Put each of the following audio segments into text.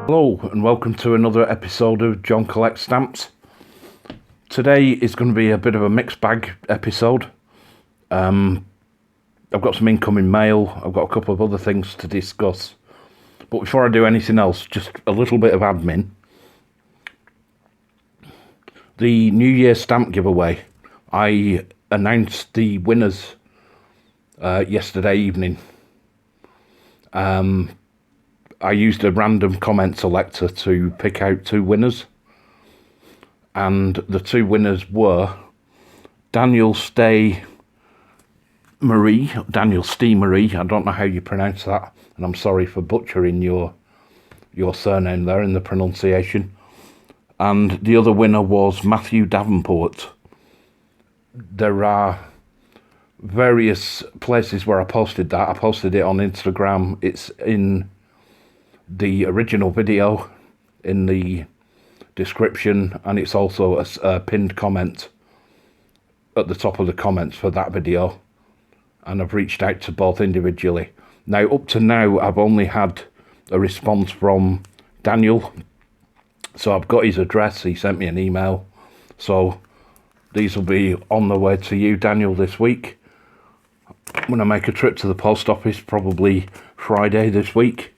Hello and welcome to another episode of John Collects Stamps. Today is going to be a bit of a mixed bag episode. I've got some incoming mail, I've got a couple of other things to discuss. But before I do anything else, just a little bit of admin. The New Year stamp giveaway, I announced the winners yesterday evening. I used a random comment selector to pick out two winners, and the two winners were Daniel Stee Marie, I don't know how you pronounce that, and I'm sorry for butchering your surname there in the pronunciation, and the other winner was Matthew Davenport. There are various places where I posted that. I posted it on Instagram. It's in the original video in the description, and it's also a pinned comment at the top of the comments for that video, and I've reached out to both individually. Now, up to now, I've only had a response from Daniel, so I've got his address. He sent me an email, so these will be on the way to you, Daniel, this week. I'm going to make a trip to the post office probably Friday this week.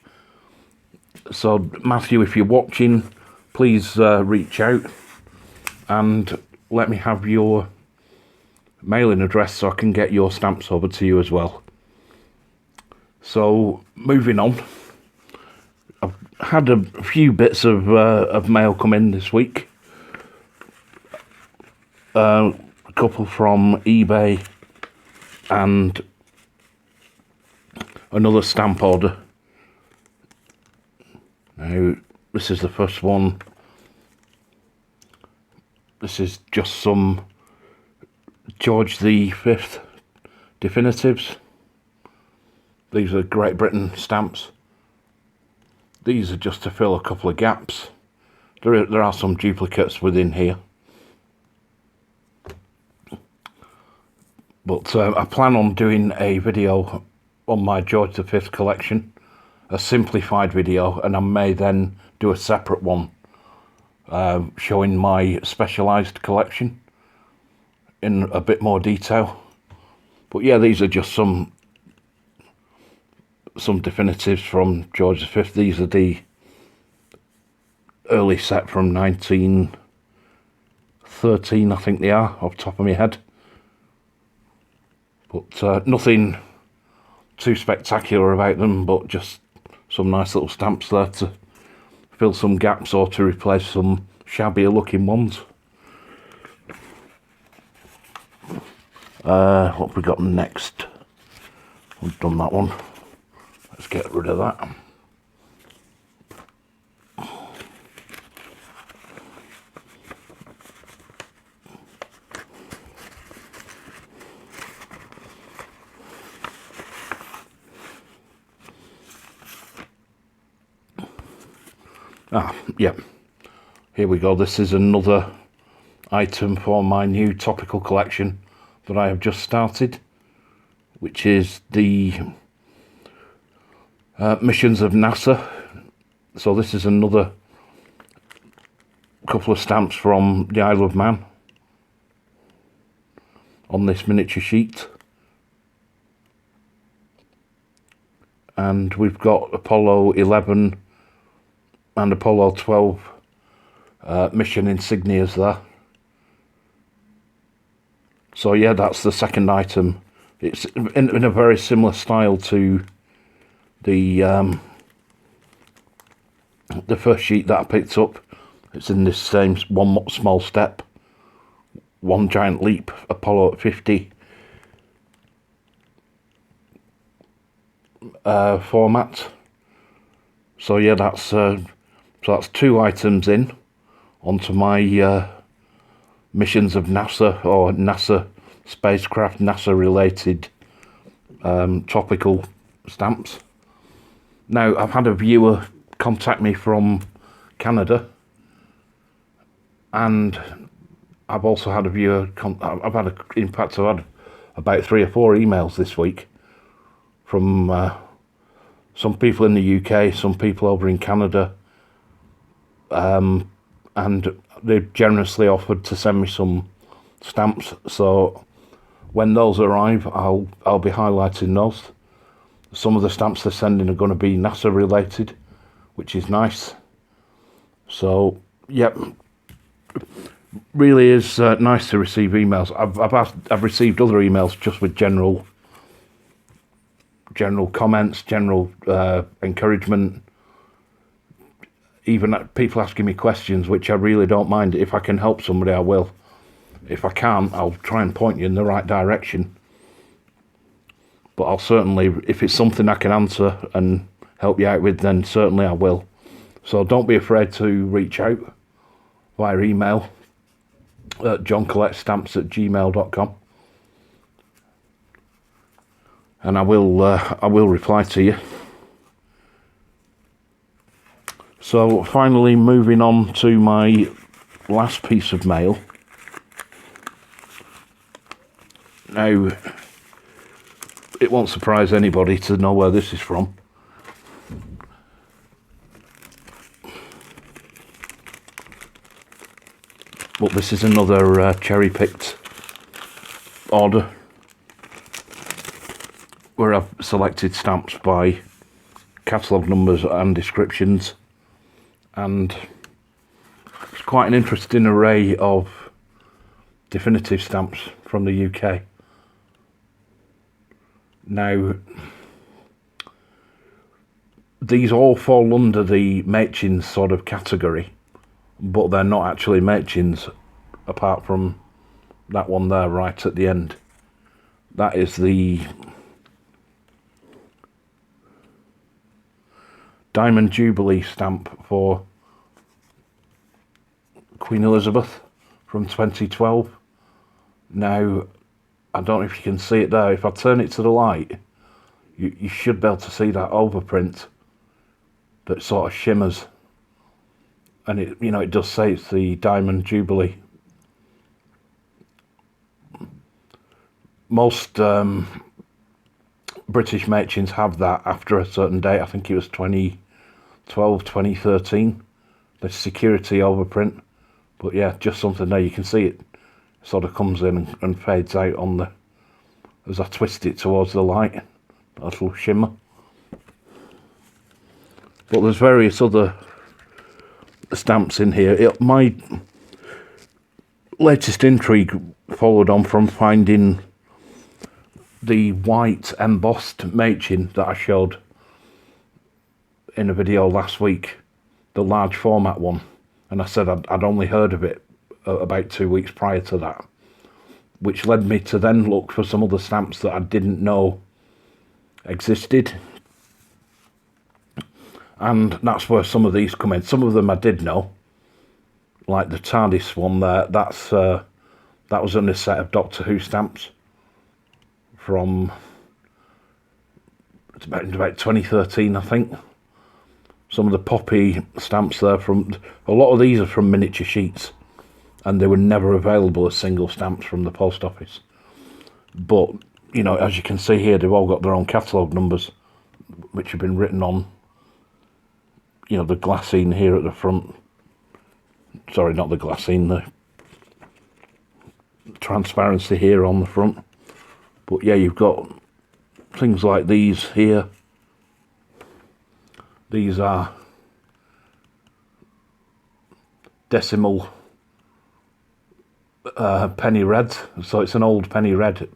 So, Matthew, if you're watching, please reach out and let me have your mailing address so I can get your stamps over to you as well. So, moving on, I've had a few bits of mail come in this week. A couple from eBay and another stamp order. Now, this is the first one. This is just some George V definitives. These are Great Britain stamps. These are just to fill a couple of gaps. There are some duplicates within here. But I plan on doing a video on my George V collection, a simplified video, and I may then do a separate one showing my specialised collection in a bit more detail. But yeah, these are just some definitives from George V. These are the early set from 1913, I think they are, off the top of my head. But nothing too spectacular about them, but just some nice little stamps there to fill some gaps or to replace some shabbier looking ones. What have we got next? We've done that one. Let's get rid of that. Yeah, here we go. This is another item for my new topical collection that I have just started, which is the missions of NASA. So this is another couple of stamps from the Isle of Man on this miniature sheet. And we've got Apollo 11 and Apollo 12 mission insignias there. So yeah, that's the second item. It's in a very similar style to the first sheet that I picked up. It's in this same one small step, one giant leap, Apollo 50 format. So yeah, that's two items in onto my missions of NASA, or NASA spacecraft, NASA related topical stamps. Now, I've had a viewer contact me from Canada, and I've also had a viewer in fact I've had about 3 or 4 emails this week from some people in the UK, some people over in Canada, and they generously offered to send me some stamps. So when those arrive, I'll be highlighting those. Some of the stamps they're sending are going to be NASA related, which is nice. So yep, really is nice to receive emails. I've received other emails just with general comments, general encouragement, even people asking me questions, which I really don't mind. If I can help somebody, I will. If I can't, I'll try and point you in the right direction. But I'll certainly, if it's something I can answer and help you out with, then certainly I will. So don't be afraid to reach out via email at johncollectstamps@gmail.com, and I will reply to you. So finally, moving on to my last piece of mail. Now, it won't surprise anybody to know where this is from. But this is another cherry-picked order where I've selected stamps by catalogue numbers and descriptions, and it's quite an interesting array of definitive stamps from the UK. Now, these all fall under the Machin sort of category, but they're not actually Machins, apart from that one there right at the end. That is the Diamond Jubilee stamp for Queen Elizabeth from 2012. Now, I don't know if you can see it there. If I turn it to the light, you should be able to see that overprint that sort of shimmers. And it does say it's the Diamond Jubilee. Most British Machins have that after a certain date. I think it was 2012, 2013. The security overprint. But yeah, just something there. You can see it sort of comes in and fades out on the, as I twist it towards the light, a little shimmer. But there's various other stamps in here. My latest intrigue followed on from finding the white embossed Machin that I showed in a video last week, the large format one, and I said I'd only heard of it about 2 weeks prior to that, which led me to then look for some other stamps that I didn't know existed, and that's where some of these come in. Some of them I did know, like the TARDIS one there. That was in a set of Doctor Who stamps from about 2013, I think. Some of the poppy stamps there, from a lot of these are from miniature sheets, and they were never available as single stamps from the post office. But as you can see here, they've all got their own catalogue numbers, which have been written on the glassine here at the front. Sorry, not the glassine, the transparency here on the front. But yeah, you've got things like these here. These are decimal penny reds, so it's an old penny red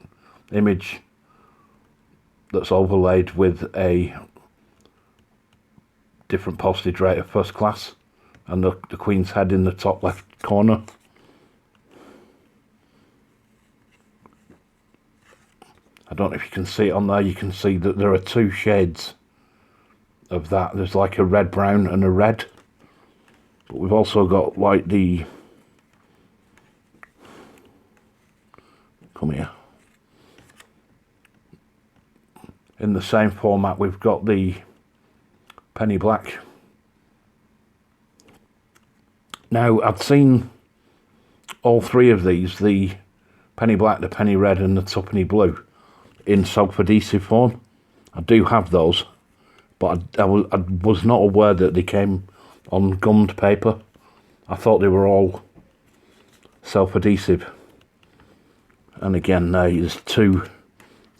image that's overlaid with a different postage rate of first class, and the Queen's head in the top left corner. I don't know if you can see it on there. You can see that there are two shades of that. There's like a red brown and a red, but we've also got like the, come here, in the same format we've got the penny black. Now, I've seen all three of these, the penny black, the penny red and the twopenny blue, in self-adhesive form. I do have those, but I was not aware that they came on gummed paper. I thought they were all self-adhesive. And again, there's two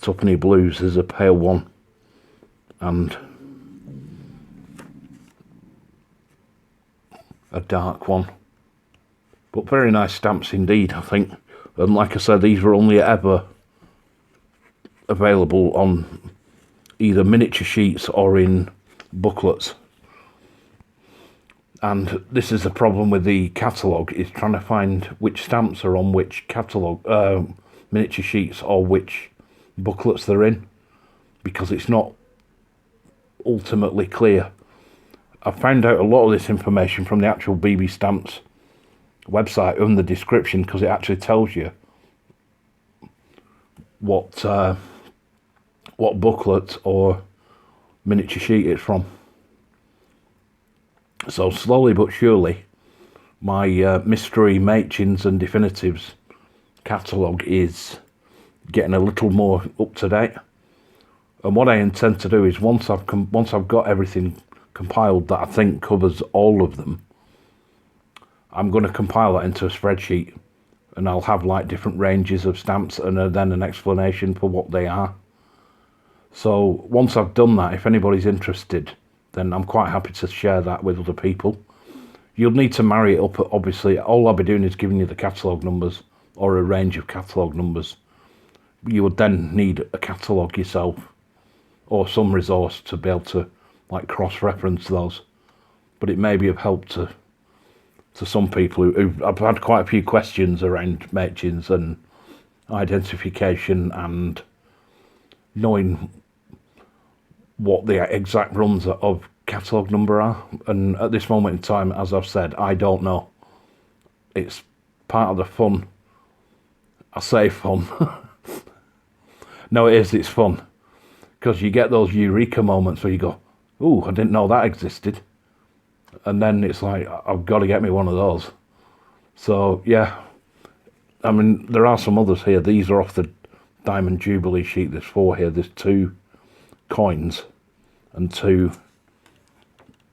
twopenny blues. There's a pale one and a dark one. But very nice stamps indeed, I think. And like I said, these were only ever available on either miniature sheets or in booklets. And this is the problem with the catalogue, is trying to find which stamps are on which catalogue, miniature sheets, or which booklets they're in, because it's not ultimately clear. I found out a lot of this information from the actual BB Stamps website in the description, because it actually tells you what booklet or miniature sheet it's from. So slowly but surely, my mystery Machins and definitives catalogue is getting a little more up to date. And what I intend to do is once I've got everything compiled that I think covers all of them, I'm going to compile that into a spreadsheet, and I'll have like different ranges of stamps and then an explanation for what they are. So once I've done that, if anybody's interested, then I'm quite happy to share that with other people. You'll need to marry it up, obviously. All I'll be doing is giving you the catalogue numbers, or a range of catalogue numbers. You would then need a catalogue yourself, or some resource to be able to like cross-reference those. But it may be of help to some people I've had quite a few questions around Machins and identification and knowing what the exact runs of catalogue number are. And at this moment in time, as I've said, I don't know. It's part of the fun. I say fun. No, it is, it's fun. Because you get those eureka moments where you go, ooh, I didn't know that existed. And then it's like, I've got to get me one of those. So, yeah. I mean, there are some others here. These are off the Diamond Jubilee sheet. There's 4 here. There's 2 coins and 2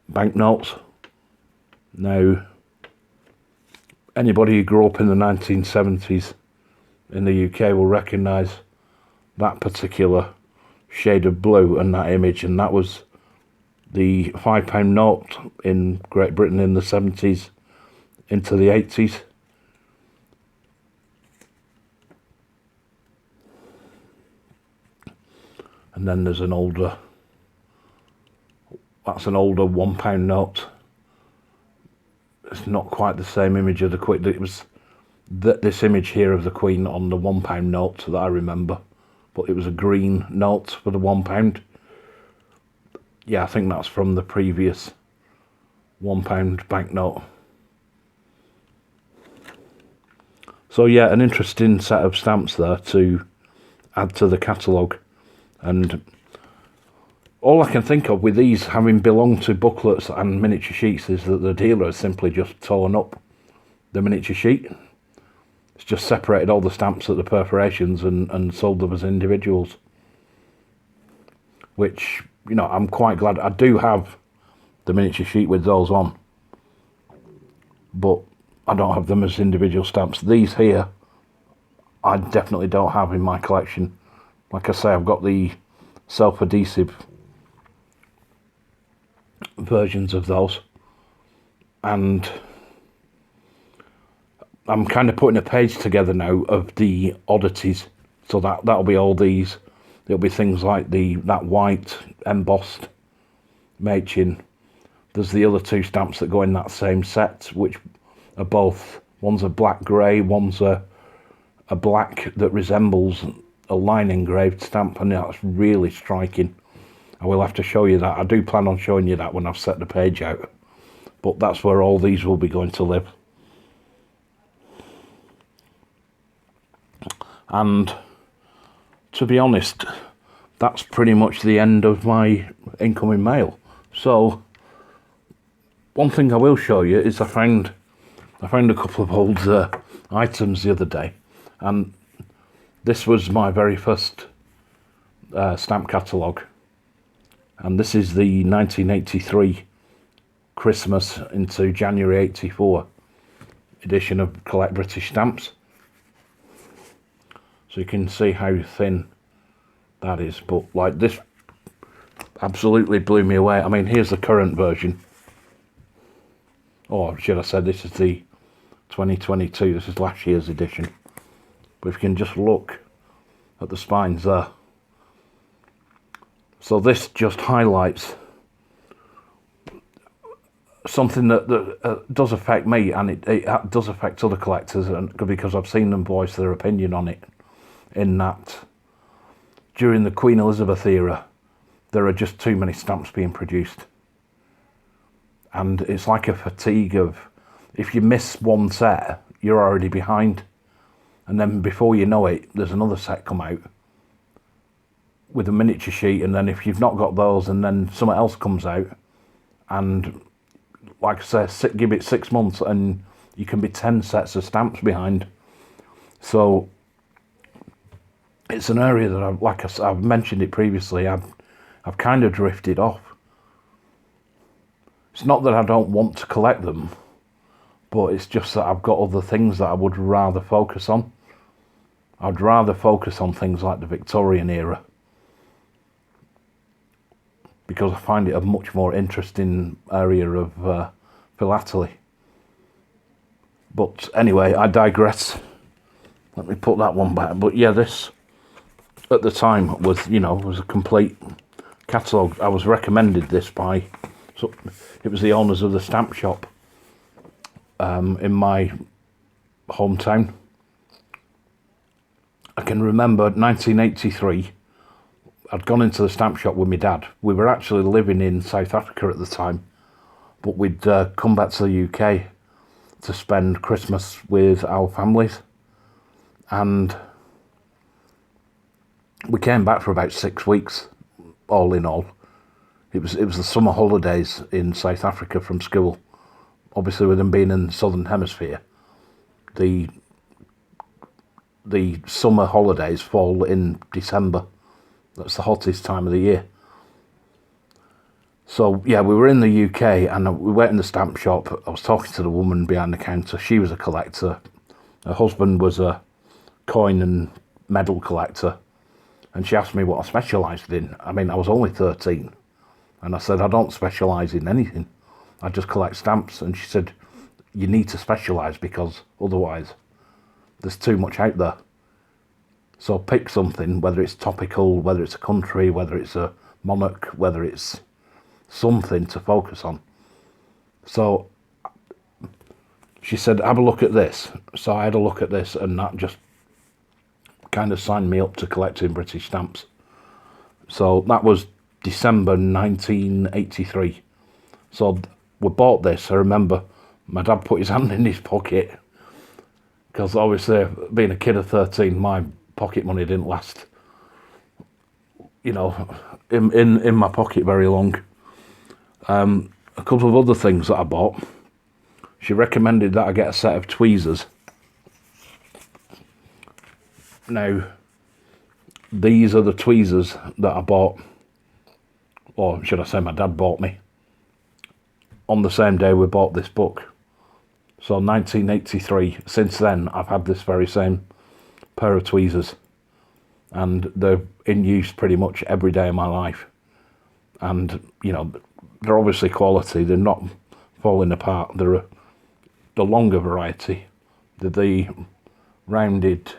banknotes. Now, anybody who grew up in the 1970s in the UK will recognise that particular shade of blue and that image, and that was the £5 note in Great Britain in the 70s into the 80s. And then there's an older, that's an older £1 note. It's not quite the same image of the Queen. It was this image here of the Queen on the £1 note that I remember, but it was a green note for the £1. Yeah, I think that's from the previous £1 banknote. So yeah, an interesting set of stamps there to add to the catalogue. And all I can think of with these having belonged to booklets and miniature sheets is that the dealer has simply just torn up the miniature sheet. It's just separated all the stamps at the perforations and sold them as individuals. Which, you know, I'm quite glad. I do have the miniature sheet with those on, but I don't have them as individual stamps. These here, I definitely don't have in my collection. Like I say, I've got the self-adhesive versions of those, and I'm kind of putting a page together now of the oddities. So that'll be all these. There'll be things like that white embossed Machin. There's the other 2 stamps that go in that same set, which are both, one's a black grey, one's a black that resembles a line engraved stamp, and that's really striking. I will have to show you that. I do plan on showing you that when I've set the page out, but that's where all these will be going to live. And to be honest, that's pretty much the end of my incoming mail. So one thing I will show you is I found a couple of old items the other day, and this was my very first stamp catalogue, and this is the 1983 Christmas into January 84 edition of Collect British Stamps. So you can see how thin that is, but like this absolutely blew me away. I mean, here's the current version. Or should I say this is the 2022, this is last year's edition. But if you can just look at the spines there. So this just highlights something that does affect me, and it does affect other collectors, and because I've seen them voice their opinion on it, in that during the Queen Elizabeth era there are just too many stamps being produced, and it's like a fatigue of, if you miss one set you're already behind, and then before you know it there's another set come out with a miniature sheet, and then if you've not got those, and then something else comes out, and like I say, give it 6 months and you can be 10 sets of stamps behind. So it's an area that I've mentioned it previously, I've kind of drifted off. It's not that I don't want to collect them, but it's just that I've got other things that I would rather focus on. I'd rather focus on things like the Victorian era, because I find it a much more interesting area of philately. But anyway, I digress. Let me put that one back. But yeah, this at the time was, was a complete catalogue. I was recommended this by, so it was the owners of the stamp shop in my hometown. I can remember 1983. I'd gone into the stamp shop with my dad. We were actually living in South Africa at the time, but we'd come back to the UK to spend Christmas with our families, and we came back for about 6 weeks, all in all. It was the summer holidays in South Africa from school. Obviously, with them being in the Southern Hemisphere, the summer holidays fall in December. That's the hottest time of the year. So yeah, we were in the UK and we went in the stamp shop. I was talking to the woman behind the counter. She was a collector. Her husband was a coin and medal collector. And she asked me what I specialised in. I mean, I was only 13. And I said, I don't specialise in anything. I just collect stamps. And she said, you need to specialise because otherwise there's too much out there. So pick something, whether it's topical, whether it's a country, whether it's a monarch, whether it's something to focus on. So she said, have a look at this. So I had a look at this, and that just kind of signed me up to collecting British stamps. So that was December 1983. So we bought this. I remember my dad put his hand in his pocket, because obviously being a kid of 13, my pocket money didn't last, in my pocket very long. A couple of other things that I bought. She recommended that I get a set of tweezers. Now, these are the tweezers that I bought, or should I say my dad bought me, on the same day we bought this book. So 1983, since then I've had this very same pair of tweezers, and they're in use pretty much every day of my life. And they're obviously quality, they're not falling apart. They're the longer variety, they're the rounded,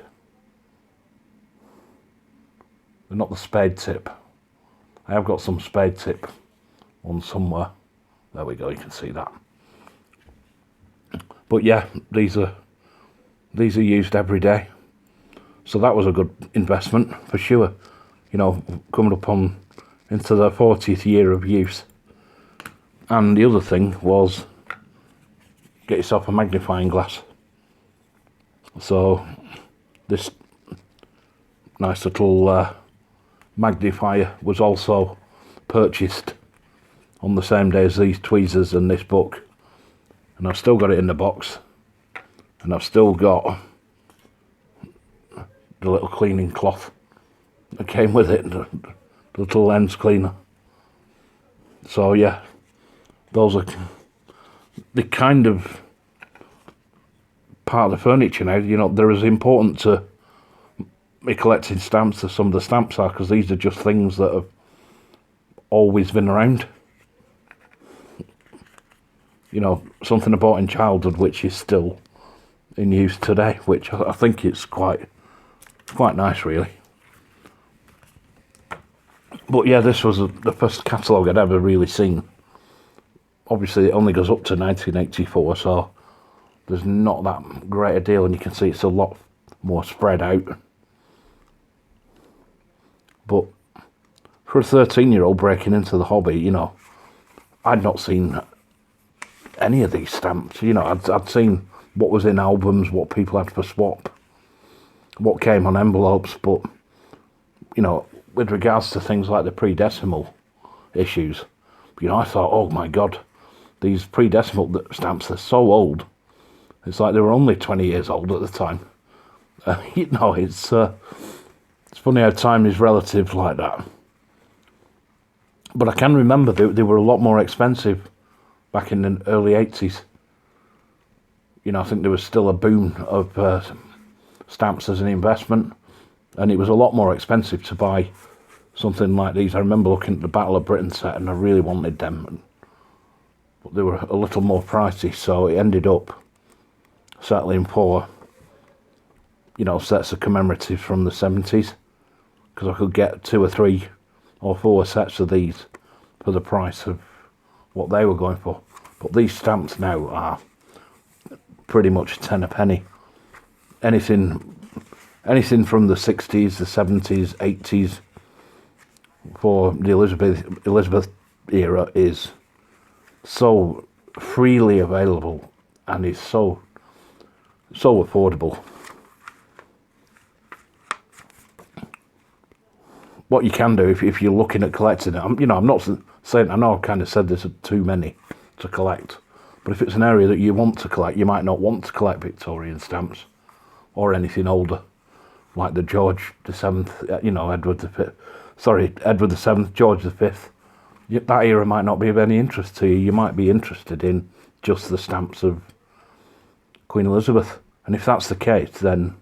they're not the spade tip. I have got some spade tip on somewhere. There we go, you can see that. But yeah, these are used every day. So that was a good investment for sure. Coming up on into their 40th year of use. And the other thing was, get yourself a magnifying glass. So this nice little magnifier was also purchased on the same day as these tweezers and this book. And I've still got it in the box. And I've still got the little cleaning cloth that came with it, the little lens cleaner. So yeah, those are the kind of part of the furniture now. You know, they're as important to me collecting stamps as some of the stamps are, because these are just things that have always been around. You know, something I bought in childhood which is still in use today, which I think it's quite nice, really. But yeah, this was the first catalogue I'd ever really seen. Obviously, it only goes up to 1984, so there's not that great a deal, and you can see it's a lot more spread out. But for a 13-year-old breaking into the hobby, you know, I'd not seen any of these stamps. You know, I'd seen what was in albums, what people had for swap, what came on envelopes, but, you know, with regards to things like the pre-decimal issues, you know, I thought, oh my God, these pre-decimal stamps, they're so old. It's like they were only 20 years old at the time. You know, it's funny how time is relative like that. But I can remember they were a lot more expensive back in the early 80s. You know, I think there was still a boom of stamps as an investment, and it was a lot more expensive to buy something like these. I remember looking at the Battle of Britain set, and I really wanted them, but they were a little more pricey, so it ended up settling for, you know, sets of commemoratives from the 70s, because I could get 2 or 3 or 4 sets of these for the price of what they were going for. But these stamps now are pretty much 10 a penny. Anything from the 60s, the 70s, 80s for the Elizabeth era is so freely available and is so affordable. What you can do if you're looking at collecting it, you know, I'm not saying, I know I've kind of said there's too many to collect, but if it's an area that you want to collect, you might not want to collect Victorian stamps or anything older, like the George VII, you know, Edward VII, George V. That era might not be of any interest to you. You might be interested in just the stamps of Queen Elizabeth. And if that's the case, then,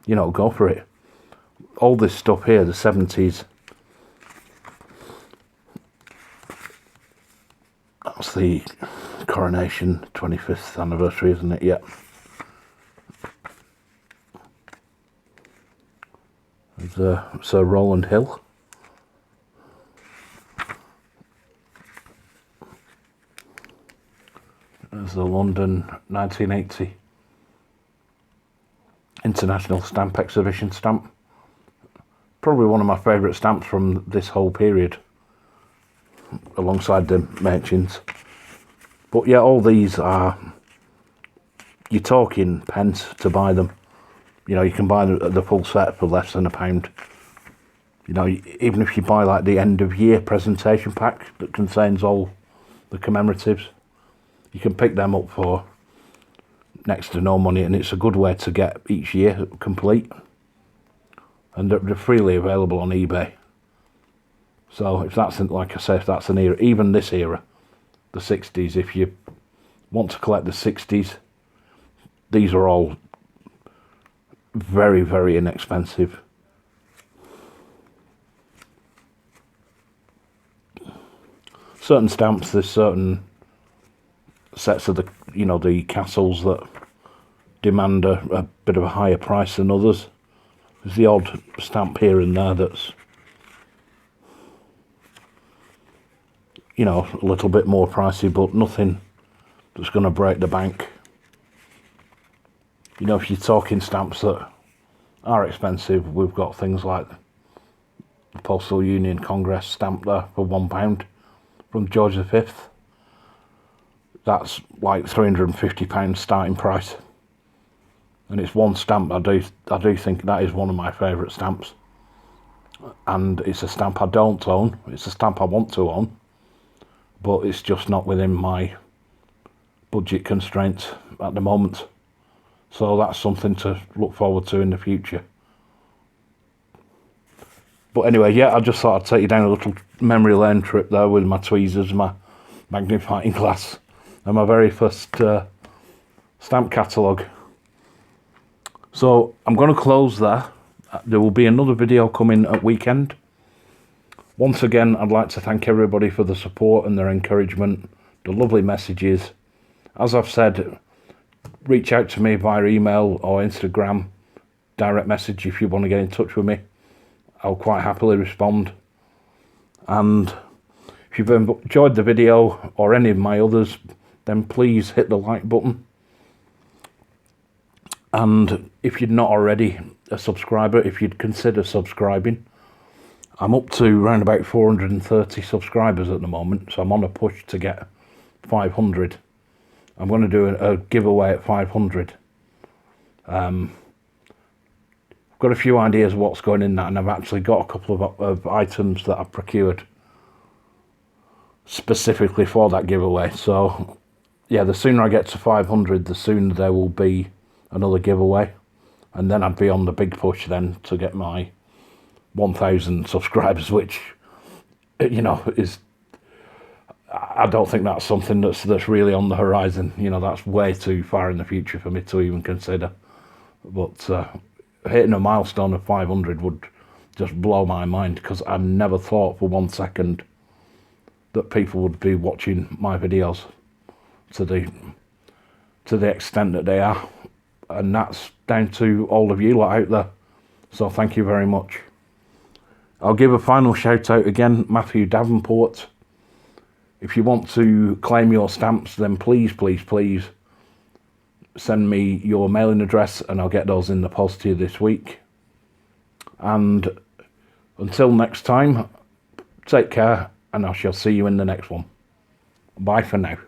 you know, go for it. All this stuff here, the 70s, that's the coronation 25th anniversary, isn't it? Yeah. There's Sir Rowland Hill. There's the London 1980 International Stamp Exhibition stamp. Probably one of my favourite stamps from this whole period, alongside the Machins. But yeah, all these are, you're talking pence to buy them. You know, you can buy the full set for less than £1. You know, even if you buy like the end of year presentation pack that contains all the commemoratives, you can pick them up for next to no money, and it's a good way to get each year complete. And they're freely available on eBay. So if that's, like I say, if that's an era, even this era, the 60s, if you want to collect the 60s, these are all very, very inexpensive. Certain stamps, there's certain sets of the, you know, the castles that demand a bit of a higher price than others. There's the odd stamp here and there that's, you know, a little bit more pricey, but nothing that's going to break the bank. You know, if you're talking stamps that are expensive, we've got things like the Postal Union Congress stamp there for £1 from George V. That's like £350 starting price. And it's one stamp. I do think that is one of my favourite stamps. And it's a stamp I don't own. It's a stamp I want to own. But it's just not within my budget constraints at the moment. So that's something to look forward to in the future. But anyway, yeah, I just thought I'd take you down a little memory lane trip there with my tweezers, my magnifying glass, and my very first stamp catalogue. So I'm going to close there. There will be another video coming at weekend. Once again, I'd like to thank everybody for the support and their encouragement, the lovely messages. As I've said, reach out to me via email or Instagram, direct message if you want to get in touch with me. I'll quite happily respond. And if you've enjoyed the video or any of my others, then please hit the like button. And if you're not already a subscriber, if you'd consider subscribing. I'm up to around about 430 subscribers at the moment, so I'm on a push to get 500. I'm going to do a giveaway at 500. I've got a few ideas of what's going in that, and I've actually got a couple of items that I've procured specifically for that giveaway. So yeah, the sooner I get to 500, the sooner there will be another giveaway, and then I'd be on the big push then to get my 1,000 subscribers, which, you know, is, I don't think that's something that's really on the horizon. You know, that's way too far in the future for me to even consider. But hitting a milestone of 500 would just blow my mind, because I never thought for 1 second that people would be watching my videos to the extent that they are. And that's down to all of you lot out there. So thank you very much. I'll give a final shout out again, Matthew Davenport. If you want to claim your stamps, then please, please, please send me your mailing address and I'll get those in the post to you this week. And until next time, take care and I shall see you in the next one. Bye for now.